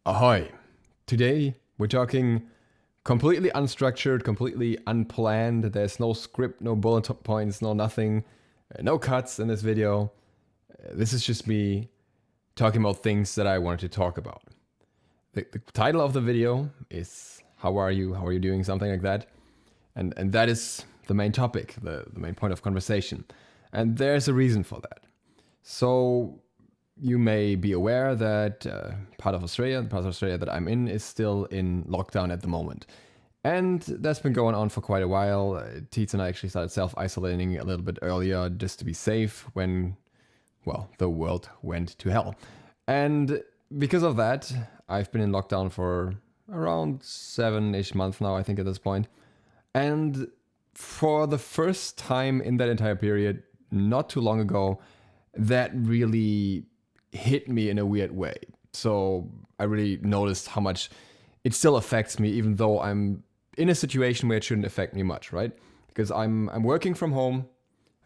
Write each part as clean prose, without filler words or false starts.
Ahoy! Today we're talking completely unstructured, completely unplanned. There's no script, no bullet points, no nothing, no cuts in this video. This is just me talking about things that I wanted to talk about. The title of the video is How are you? How are you doing? Something like that. And that is the main topic, the main point of conversation. And there's a reason for that. So you may be aware that part of Australia that I'm in, is still in lockdown at the moment. And that's been going on for quite a while. Teets and I actually started self-isolating a little bit earlier just to be safe when, well, the world went to hell. And because of that, I've been in lockdown for around 7-ish months now, I think, at this point. And for the first time in that entire period, not too long ago, that really hit me in a weird way. So I really noticed how much it still affects me, even though I'm in a situation where it shouldn't affect me much, right? Because I'm working from home.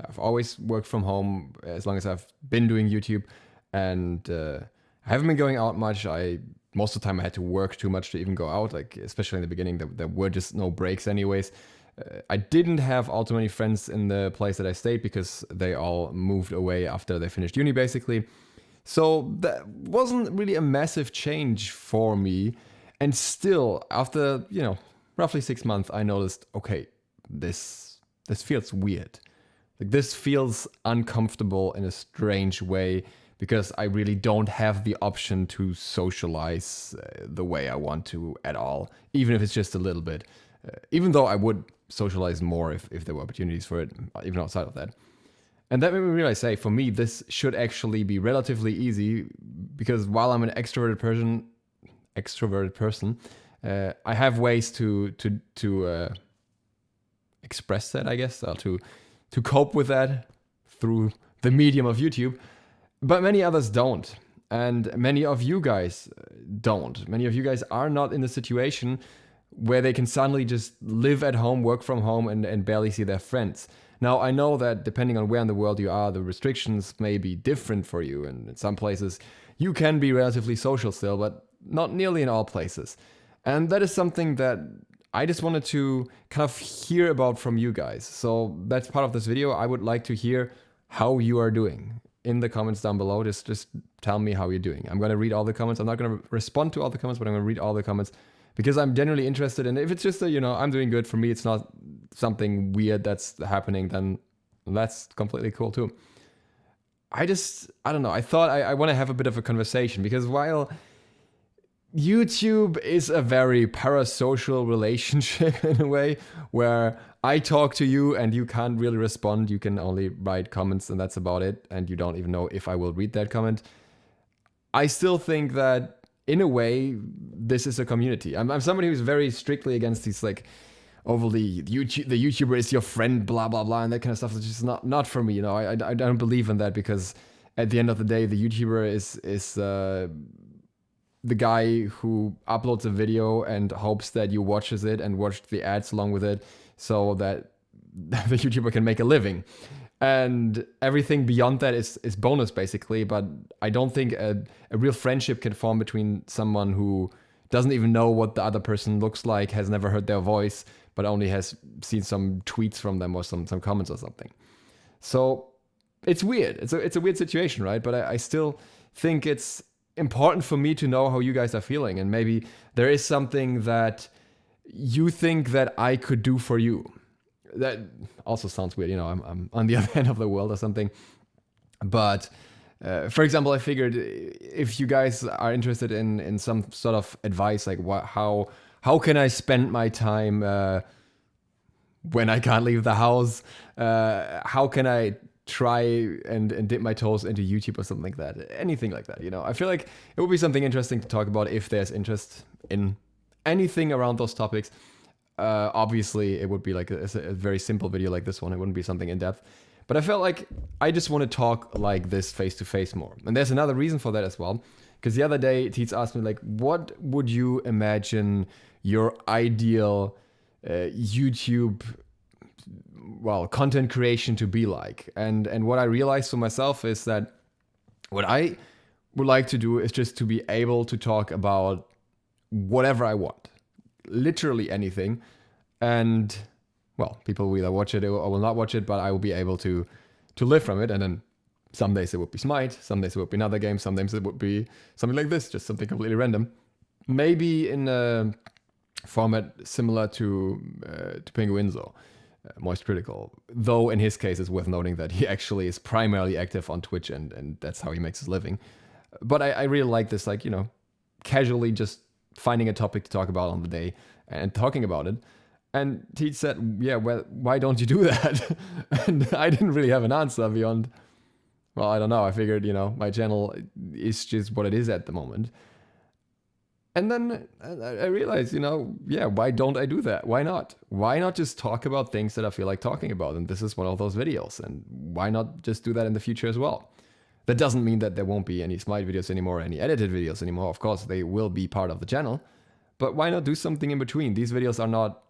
I've always worked from home as long as I've been doing YouTube, and I haven't been going out much. Most of the time I had to work too much to even go out, like especially in the beginning, there were just no breaks anyways. I didn't have all too many friends in the place that I stayed because they all moved away after they finished uni, basically. So that wasn't really a massive change for me. And still, after, roughly 6 months, I noticed, okay, this feels weird. Like, this feels uncomfortable in a strange way because I really don't have the option to socialize the way I want to at all, even if it's just a little bit. Even though I would socialize more if there were opportunities for it, even outside of that. And that made me realize, hey, for me, this should actually be relatively easy because while I'm an extroverted person, I have ways to express that, I guess, or to cope with that through the medium of YouTube. But many others don't. And many of you guys don't. Many of you guys are not in the situation where they can suddenly just live at home, work from home, and barely see their friends. Now, I know that depending on where in the world you are, the restrictions may be different for you. And in some places, you can be relatively social still, but not nearly in all places. And that is something that I just wanted to kind of hear about from you guys. So that's part of this video. I would like to hear how you are doing. In the comments down below, just tell me how you're doing. I'm going to read all the comments. I'm not going to respond to all the comments, but I'm going to read all the comments because I'm genuinely interested. And if it's just I'm doing good, for me, it's not something weird that's happening, then that's completely cool too. I don't know. I thought I want to have a bit of a conversation because while YouTube is a very parasocial relationship in a way where I talk to you and you can't really respond. You can only write comments and that's about it. And you don't even know if I will read that comment. I still think that in a way, this is a community. I'm somebody who's very strictly against these like overly the YouTuber is your friend, blah, blah, blah, and that kind of stuff. It's just not for me. I don't believe in that because at the end of the day, the YouTuber is the guy who uploads a video and hopes that you watches it and watch the ads along with it so that the YouTuber can make a living. And everything beyond that is bonus, basically. But I don't think a real friendship can form between someone who doesn't even know what the other person looks like, has never heard their voice, but only has seen some tweets from them or some comments or something. So it's weird. It's a weird situation, right? But I still think it's important for me to know how you guys are feeling, and maybe there is something that you think that I could do for you. That also sounds weird, I'm on the other end of the world or something. But for example, I figured if you guys are interested in some sort of advice, like how can I spend my time when I can't leave the house? How can I try and dip my toes into YouTube or something like that. Anything like that, I feel like it would be something interesting to talk about if there's interest in anything around those topics. Obviously, it would be like a very simple video like this one. It wouldn't be something in depth. But I felt like I just want to talk like this face to face more. And there's another reason for that as well. Because the other day, Teets asked me, like, what would you imagine your ideal YouTube content creation to be like? And what I realized for myself is that what I would like to do is just to be able to talk about whatever I want, literally anything. And well, people will either watch it or will not watch it, but I will be able to live from it. And then some days it would be Smite, some days it would be another game, some days it would be something like this, just something completely random. Maybe in a format similar to Penguinzo, Moist Critical. Though in his case, it's worth noting that he actually is primarily active on Twitch, and that's how he makes his living. But I really like this, like, you know, casually just finding a topic to talk about on the day and talking about it. And Teach said, yeah, well, why don't you do that? And I didn't really have an answer beyond, well, I don't know. I figured, you know, my channel is just what it is at the moment. And then I realized, you know, yeah, why don't I do that? Why not? Why not just talk about things that I feel like talking about? And this is one of those videos. And why not just do that in the future as well? That doesn't mean that there won't be any Smite videos anymore, any edited videos anymore. Of course, they will be part of the channel. But why not do something in between? These videos are not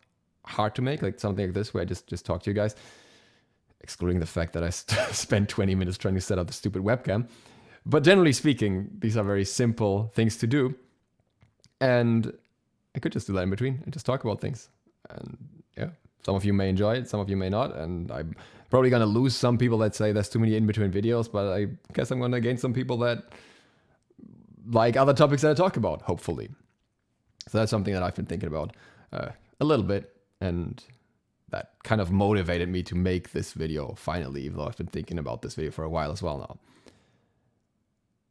hard to make, like something like this where I just talk to you guys, excluding the fact that I spent 20 minutes trying to set up the stupid webcam. But generally speaking, these are very simple things to do. And I could just do that in between and just talk about things. And yeah, some of you may enjoy it, some of you may not. And I'm probably going to lose some people that say there's too many in-between videos, but I guess I'm going to gain some people that like other topics that I talk about, hopefully. So that's something that I've been thinking about a little bit. And that kind of motivated me to make this video finally, even though I've been thinking about this video for a while as well now.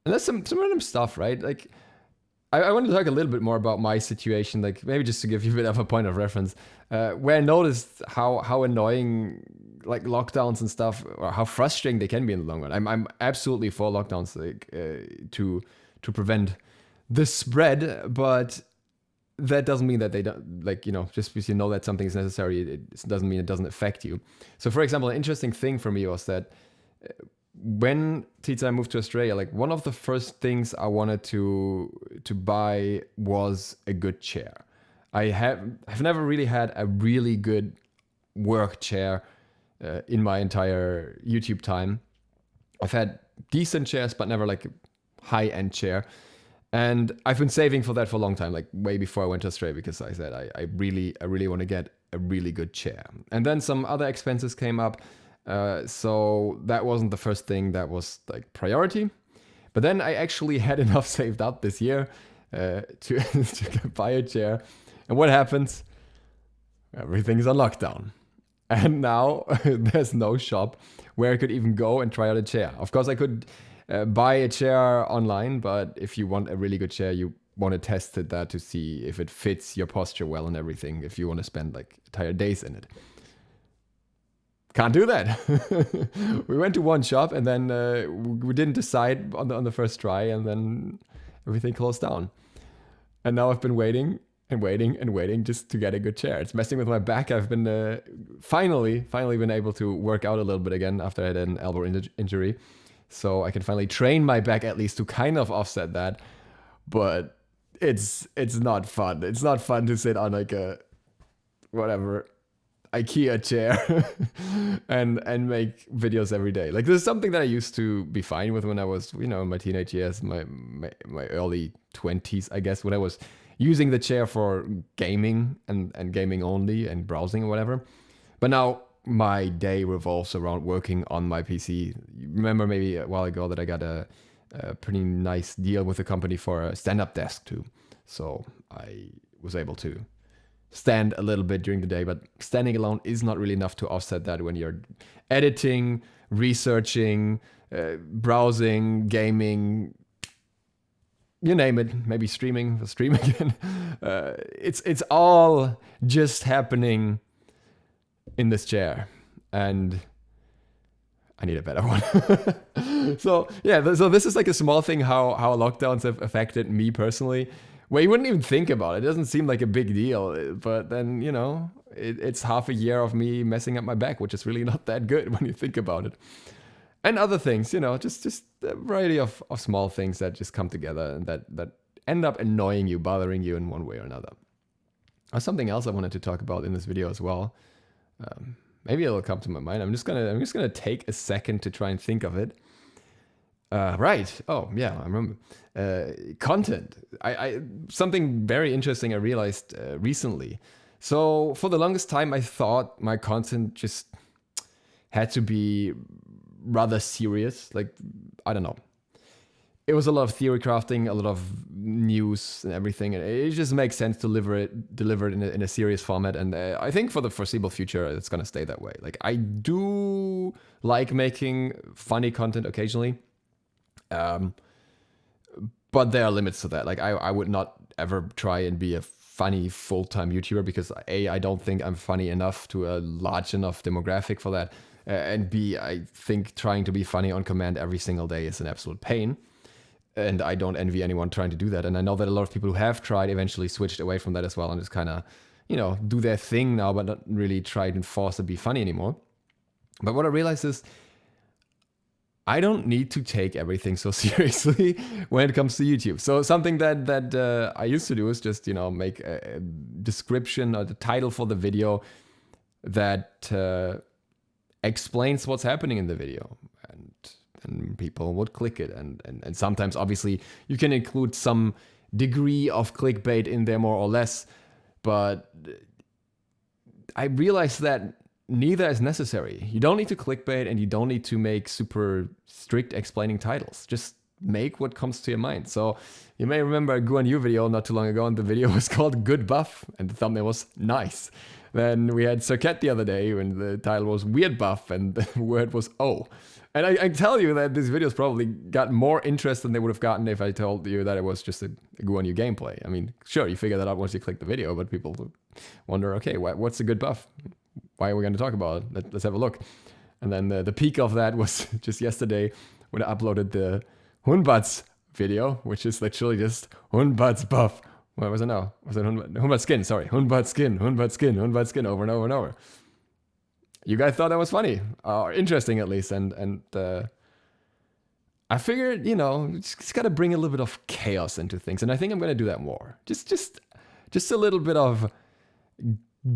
And there's some random stuff, right? Like, I want to talk a little bit more about my situation, like maybe just to give you a bit of a point of reference, where I noticed how annoying like lockdowns and stuff, or how frustrating they can be in the long run. I'm absolutely for lockdowns, like to prevent the spread, but that doesn't mean that they don't, like, you know, just because you know that something is necessary, it doesn't mean it doesn't affect you. So for example, an interesting thing for me was that when Tita and I moved to Australia, like one of the first things I wanted to buy was a good chair. I've never really had a really good work chair in my entire YouTube time. I've had decent chairs, but never like a high-end chair. And I've been saving for that for a long time, like way before I went to Australia, because I said I really want to get a really good chair. And then some other expenses came up. So that wasn't the first thing that was like priority. But then I actually had enough saved up this year to buy a chair. And what happens? Everything's on lockdown. And now there's no shop where I could even go and try out a chair. Of course, I could buy a chair online, but if you want a really good chair, you want to test it there to see if it fits your posture well and everything, if you want to spend like entire days in it. Can't do that. We went to one shop and then we didn't decide on the first try, and then everything closed down. And now I've been waiting and waiting just to get a good chair. It's messing with my back. I've been finally been able to work out a little bit again after I had an elbow injury. So I can finally train my back at least to kind of offset that. But it's not fun. It's not fun to sit on like a whatever IKEA chair and make videos every day. Like, this is something that I used to be fine with when I was, you know, in my teenage years, my early 20s, I guess, when I was using the chair for gaming and gaming only and browsing or whatever. But now my day revolves around working on my PC. You remember maybe a while ago that I got a pretty nice deal with the company for a stand-up desk too. So I was able to stand a little bit during the day, but standing alone is not really enough to offset that when you're editing, researching, browsing, gaming, you name it, maybe streaming again. It's all just happening in this chair, and I need a better one. So yeah, so this is like a small thing how lockdowns have affected me personally, where you wouldn't even think about it. It doesn't seem like a big deal, but then, you know, it's half a year of me messing up my back, which is really not that good when you think about it. And other things, you know, just a variety of small things that just come together and that end up annoying you, bothering you in one way or another. Something else I wanted to talk about in this video as well. Maybe it'll come to my mind. I'm just gonna take a second to try and think of it. Right. Oh, yeah, I remember. Content. I something very interesting I realized recently. So for the longest time, I thought my content just had to be rather serious. Like, I don't know. It was a lot of theory crafting, a lot of news and everything. And it just makes sense to deliver it in a serious format. And I think for the foreseeable future, it's going to stay that way. Like, I do like making funny content occasionally. But there are limits to that. Like, I would not ever try and be a funny full-time YouTuber because A, I don't think I'm funny enough to a large enough demographic for that. And B, I think trying to be funny on command every single day is an absolute pain. And I don't envy anyone trying to do that. And I know that a lot of people who have tried eventually switched away from that as well and just kind of, do their thing now, but not really try and force to be funny anymore. But what I realized is I don't need to take everything so seriously when it comes to YouTube. So something that I used to do is just, make a description or the title for the video that explains what's happening in the video. And people would click it. And sometimes, obviously, you can include some degree of clickbait in there, more or less. But I realized that neither is necessary. You don't need to clickbait and you don't need to make super strict explaining titles. Just make what comes to your mind. So you may remember a Guan video not too long ago, and the video was called Good Buff, and the thumbnail was nice. Then we had Circuit the other day when the title was Weird Buff and the word was O. And I tell you that this video's probably got more interest than they would have gotten if I told you that it was just a Guan gameplay. I mean, sure, you figure that out once you click the video, but people wonder, okay, what's a good buff? Why are we going to talk about it? Let's have a look. And then the peak of that was just yesterday when I uploaded the Hunbats video, which is literally just Hunbats buff. What was it now? Was it Hunbat skin? Sorry. Hunbat skin, Hunbat skin, Hunbat skin over and over and over. You guys thought that was funny, or interesting at least. And I figured, just got to bring a little bit of chaos into things. And I think I'm going to do that more. Just a little bit of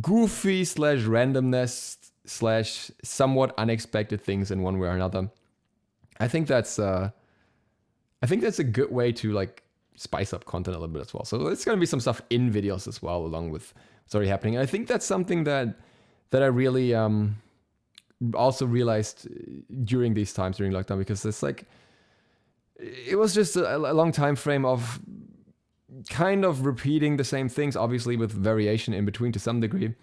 goofy / randomness / somewhat unexpected things in one way or another. I think that's a good way to like spice up content a little bit as well. So it's going to be some stuff in videos as well, along with what's already happening. And I think that's something that I really also realized during these times, during lockdown, because it's like, it was just a long time frame of kind of repeating the same things, obviously with variation in between to some degree.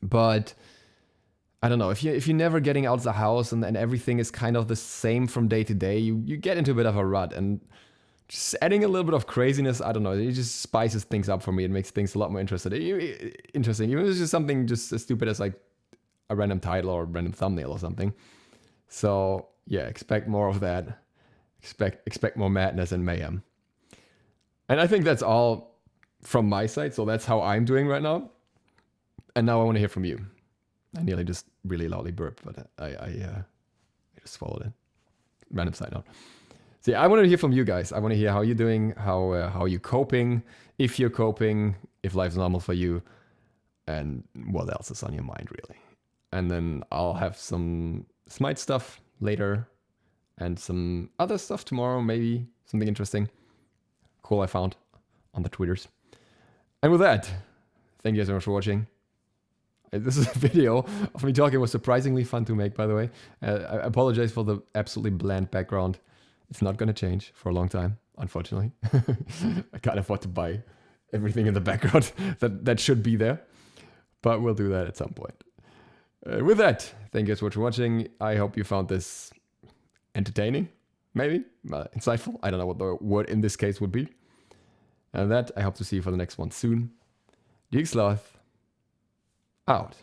But I don't know, if you're never getting out of the house and everything is kind of the same from day to day, you get into a bit of a rut. And just adding a little bit of craziness, I don't know, it just spices things up for me. It makes things a lot more interesting. Even if it's just something just as stupid as like a random title or a random thumbnail or something. So yeah, expect more of that. Expect more madness and mayhem. And I think that's all from my side. So that's how I'm doing right now. And now I want to hear from you. I nearly just really loudly burped, but I just swallowed it. Random side note. So yeah, I want to hear from you guys. I want to hear how you're doing, how you're coping, if you're coping, if life's normal for you, and what else is on your mind, really. And then I'll have some Smite stuff later and some other stuff tomorrow, maybe something interesting, cool I found on the Twitters. And with that, thank you guys so much for watching. This is a video of me talking. It was surprisingly fun to make, by the way. I apologize for the absolutely bland background. It's not going to change for a long time, unfortunately. I can't afford to buy everything in the background that should be there. But we'll do that at some point. With that, thank you so much for watching. I hope you found this entertaining, maybe, insightful. I don't know what the word in this case would be. And that, I hope to see you for the next one soon. ZiSotto, out.